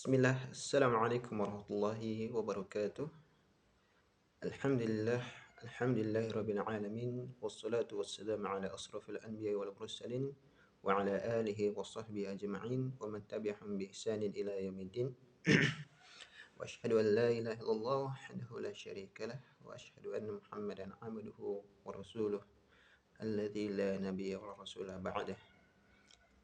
Bismillah, Assalamualaikum warahmatullahi wabarakatuh. Alhamdulillah, alhamdulillahi rabbil alamin. Wassalatu wassalamu ala asrafil anbiya wal mursalin wa ala alihi wa sahbihi ajma'in wa man tabi'ahum bi ihsanin ila yaumiddin. Wa ashhadu an la ilaha illallah wahdahu la syarika lah wa ashhadu anna Muhammadan abduhu wa rasuluh alladzi la nabiyya wa rasula ba'dah.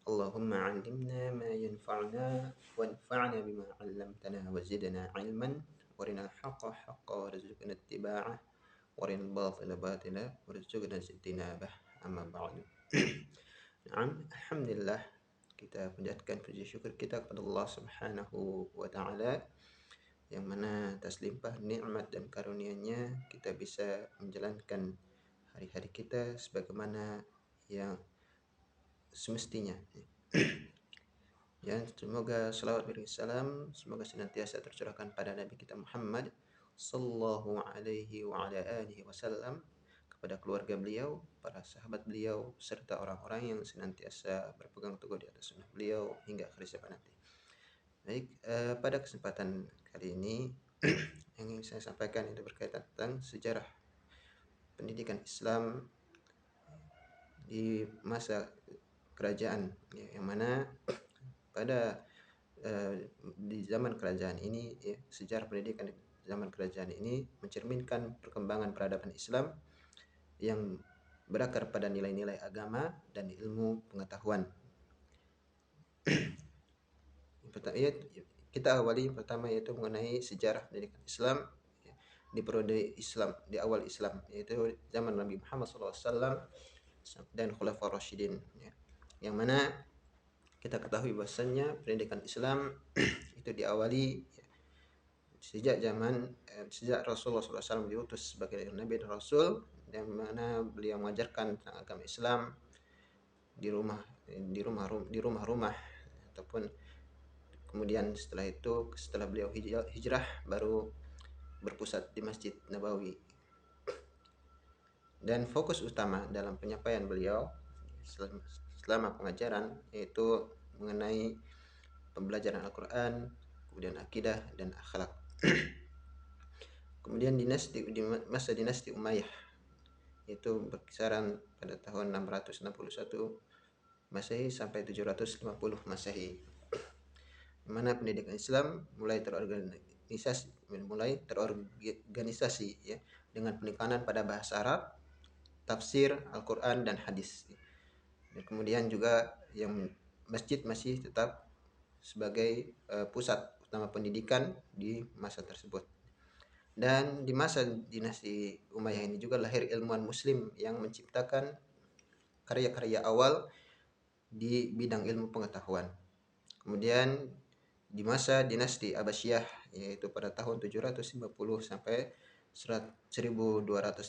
اللهم علمنا ما ينفعنا وانفعنا بما علمتنا وزدنا علما وارنا الحق حقا وارزقنا اتباعه وارنا الباطل باطلا وارزقنا اجتنابه أما بعد. Naam, alhamdulillah, kita panjatkan puji syukur kita kepada Allah Subhanahu wa taala yang mana atas limpah nikmat dan karunia-Nya kita bisa menjalankan hari-hari kita sebagaimana yang semestinya. Ya, semoga salawat dan salam semoga senantiasa tercurahkan pada Nabi kita Muhammad sallallahu alaihi wa ala alihi wasallam, kepada keluarga beliau, para sahabat beliau, serta orang-orang yang senantiasa berpegang teguh di atas sunnah beliau hingga akhir zaman nanti. Baik, pada kesempatan kali ini yang ingin saya sampaikan itu berkaitan tentang sejarah pendidikan Islam di masa kerajaan, ya, yang mana pada di zaman kerajaan ini, ya, sejarah pendidikan di zaman kerajaan ini mencerminkan perkembangan peradaban Islam yang berakar pada nilai-nilai agama dan ilmu pengetahuan. Kita awali pertama yaitu mengenai sejarah pendidikan Islam di periode Islam, di awal Islam, yaitu zaman Nabi Muhammad SAW dan Khulafaur Rasyidin, ya, yang mana kita ketahui bahwasannya pendidikan Islam itu diawali sejak Rasulullah SAW diutus sebagai Nabi dan Rasul, yang mana beliau mengajarkan tentang agama Islam di rumah-rumah ataupun kemudian setelah beliau hijrah baru berpusat di Masjid Nabawi. Dan fokus utama dalam penyampaian beliau selama pengajaran yaitu mengenai pembelajaran Al-Quran, kemudian akidah dan akhlak. Kemudian di masa dinasti Umayyah itu berkisaran pada tahun 661 Masehi sampai 750 Masehi, di mana pendidikan Islam mulai terorganisasi, ya, dengan penekanan pada bahasa Arab, tafsir Al-Quran dan hadis. Dan kemudian juga yang masjid masih tetap sebagai pusat utama pendidikan di masa tersebut. Dan di masa dinasti Umayyah ini juga lahir ilmuwan muslim yang menciptakan karya-karya awal di bidang ilmu pengetahuan. Kemudian di masa dinasti Abbasiyah, yaitu pada tahun 750 sampai 1258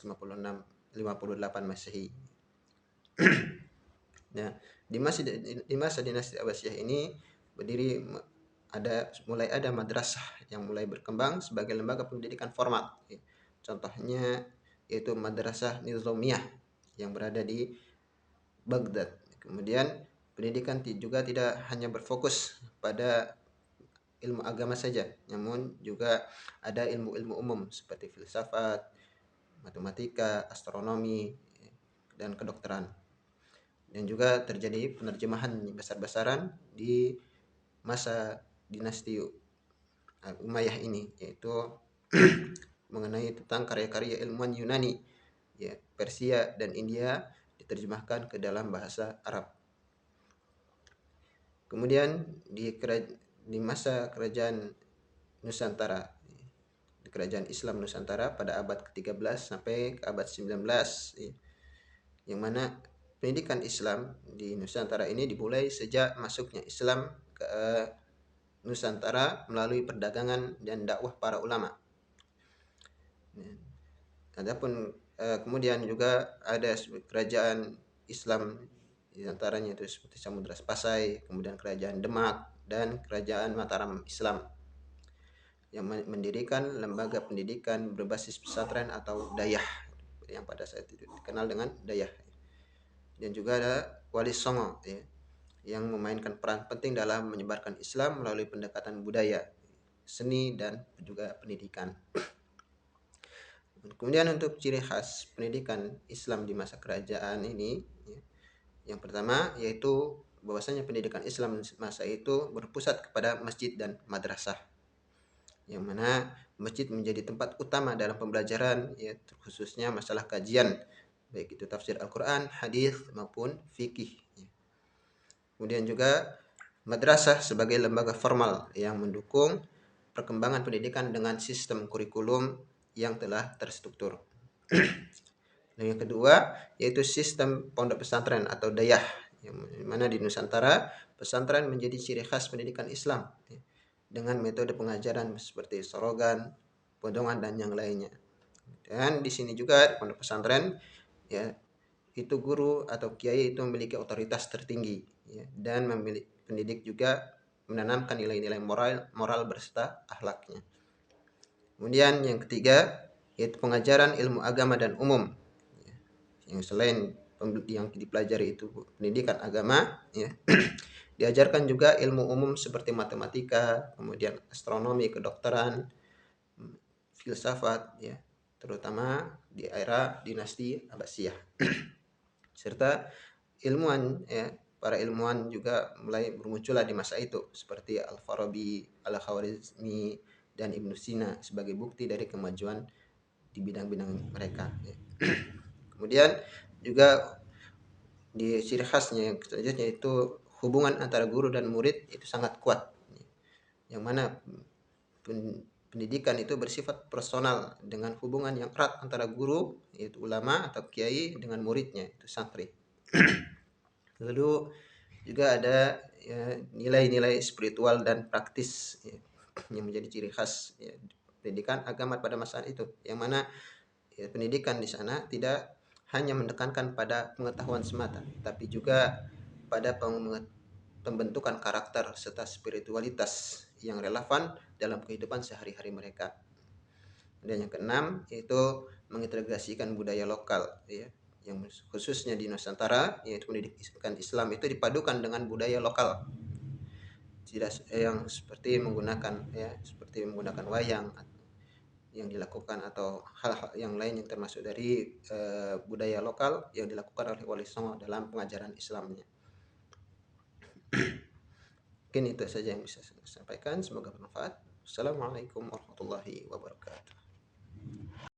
Masehi. Nah, di masa dinasti Abbasiyah ini mulai ada madrasah yang mulai berkembang sebagai lembaga pendidikan formal. Contohnya yaitu Madrasah Nizamiyah yang berada di Baghdad. Kemudian pendidikan juga tidak hanya berfokus pada ilmu agama saja, namun juga ada ilmu-ilmu umum seperti filsafat, matematika, astronomi, dan kedokteran. Dan juga terjadi penerjemahan besar-besaran di masa dinasti Umayyah ini, yaitu mengenai tentang karya-karya ilmuwan Yunani, ya, Persia dan India diterjemahkan ke dalam bahasa Arab. Kemudian di masa kerajaan Nusantara, di kerajaan Islam Nusantara pada abad ke-13 sampai ke abad 19, yang mana pendidikan Islam di Nusantara ini dimulai sejak masuknya Islam ke Nusantara melalui perdagangan dan dakwah para ulama. Adapun kemudian juga ada kerajaan Islam, di antaranya itu seperti Samudra Pasai, kemudian kerajaan Demak dan kerajaan Mataram Islam, yang mendirikan lembaga pendidikan berbasis pesantren atau dayah, yang pada saat itu dikenal dengan dayah. Dan juga ada Wali Songo, ya, yang memainkan peran penting dalam menyebarkan Islam melalui pendekatan budaya, seni, dan juga pendidikan. Kemudian untuk ciri khas pendidikan Islam di masa kerajaan ini, ya, yang pertama yaitu bahwasanya pendidikan Islam masa itu berpusat kepada masjid dan madrasah, yang mana masjid menjadi tempat utama dalam pembelajaran, ya, khususnya masalah kajian, baik itu tafsir Al-Quran, hadis maupun fikih. Kemudian juga madrasah sebagai lembaga formal yang mendukung perkembangan pendidikan dengan sistem kurikulum yang telah terstruktur. Dan yang kedua yaitu sistem pondok pesantren atau dayah, yang mana di Nusantara pesantren menjadi ciri khas pendidikan Islam, ya, dengan metode pengajaran seperti sorogan, podongan, dan yang lainnya. Dan di sini juga di pondok pesantren, ya, itu guru atau kiai itu memiliki otoritas tertinggi, ya, dan memiliki pendidik juga menanamkan nilai-nilai moral berserta akhlaknya. Kemudian yang ketiga yaitu pengajaran ilmu agama dan umum, ya, yang selain yang dipelajari itu pendidikan agama, ya, diajarkan juga ilmu umum seperti matematika, kemudian astronomi, kedokteran, filsafat, ya, terutama di era dinasti Abbasiyah. Serta ilmuwan, ya, para ilmuwan juga mulai bermunculan di masa itu seperti Al-Farabi, Al-Khawarizmi, dan Ibnu Sina sebagai bukti dari kemajuan di bidang-bidang mereka, ya. Kemudian juga di ciri khasnya yang selanjutnya itu hubungan antara guru dan murid itu sangat kuat, yang mana pendidikan itu bersifat personal dengan hubungan yang erat antara guru yaitu ulama atau kiai dengan muridnya itu santri. Lalu juga ada, ya, nilai-nilai spiritual dan praktis, ya, yang menjadi ciri khas, ya, pendidikan agama pada masa itu, yang mana, ya, pendidikan di sana tidak hanya menekankan pada pengetahuan semata, tapi juga pada pembentukan karakter serta spiritualitas yang relevan dalam kehidupan sehari-hari mereka. Dan yang keenam yaitu mengintegrasikan budaya lokal, ya, yang khususnya di Nusantara, yaitu pendidikan Islam itu dipadukan dengan budaya lokal, tidak yang seperti menggunakan, ya, seperti menggunakan wayang yang dilakukan atau hal-hal yang lain yang termasuk dari budaya lokal yang dilakukan oleh Wali Songo dalam pengajaran Islamnya. Mungkin itu saja yang bisa saya sampaikan, semoga bermanfaat. Assalamualaikum warahmatullahi wabarakatuh.